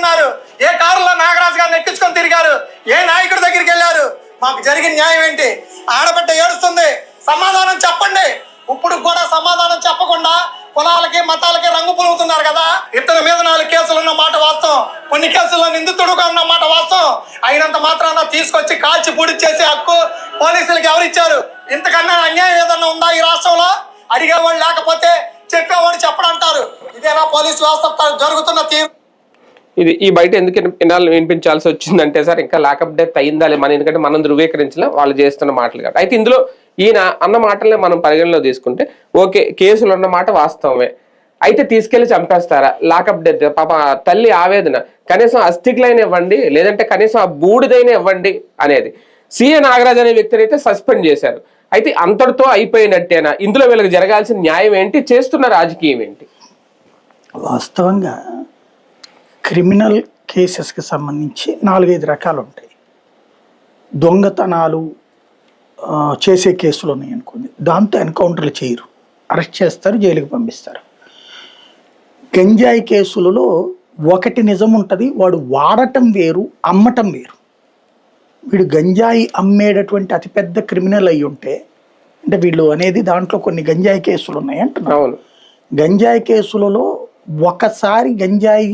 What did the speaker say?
తిరుగుతున్నారు? ఏ కారులో నాగరాజు గారిని ఎక్కించుకొని తిరిగారు? ఏ నాయకుడి దగ్గరికి వెళ్ళారు? మాకు జరిగిన న్యాయం ఏంటి? ఆడబిడ్డ ఏడుస్తుంది, సమాధానం చెప్పండి. ఇప్పుడు కూడా సమాధానం చెప్పకుండా కులాలకి మతాలకి రంగు పులుగుతున్నారు కదా. ఇతని మీద 4 కేసులు ఉన్న మాట వాస్తవం, కొన్ని కేసుల్లో నిందితుడుగా ఉన్న మాట వాస్తవం. అయినంత మాత్రాన తీసుకొచ్చి కాల్చి పూడి చేసే హక్కు పోలీసులకు ఎవరిచ్చారు? ఇంతకన్నా అన్యాయం ఏదన్నా ఉందా ఈ రాష్ట్రంలో? అడిగేవాళ్ళు లేకపోతే చెప్పేవాడు చెప్పడంటారు. ఇదేనా పోలీసు వ్యవస్థ జరుగుతున్న తీరు? ఇది ఈ బయట ఎందుకు వినిపించాల్సి వచ్చిందంటే సార్, ఇంకా లాకప్ డెత్ అయిందా మన, ఎందుకంటే మనం ధృవీకరించలే వాళ్ళు చేస్తున్న మాటలు కాబట్టి. అయితే ఇందులో ఈయన అన్న మాటలనే మనం పరిగణలో తీసుకుంటే ఓకే, కేసులు ఉన్న మాట వాస్తవమే. అయితే తీసుకెళ్లి చంపేస్తారా? లాకప్ డెత్, పాప తల్లి ఆవేదన, కనీసం అస్థికులైన ఇవ్వండి, లేదంటే కనీసం ఆ బూడిదైనా ఇవ్వండి అనేది. సిఏ నాగరాజ్ అనే వ్యక్తిని అయితే సస్పెండ్ చేశారు. అయితే అంతటితో అయిపోయినట్టేనా? ఇందులో వీళ్ళకి జరగాల్సిన న్యాయం ఏంటి? చేస్తున్న రాజకీయం ఏంటి? వాస్తవంగా క్రిమినల్ కేసెస్కి సంబంధించి 4-5 రకాలు ఉంటాయి. దొంగతనాలు చేసే కేసులు ఉన్నాయి అనుకోండి, దాంతో ఎన్కౌంటర్లు చేయరు, అరెస్ట్ చేస్తారు, జైలుకి పంపిస్తారు. గంజాయి కేసులలో ఒకటి నిజం ఉంటుంది, వాడు వాడటం వేరు, అమ్మటం వేరు. వీడు గంజాయి అమ్మేటటువంటి అతిపెద్ద క్రిమినల్ అయి ఉంటే, అంటే వీళ్ళు అనేది దాంట్లో కొన్ని గంజాయి కేసులు ఉన్నాయి అంటున్నారు. గంజాయి కేసులలో ఒకసారి గంజాయి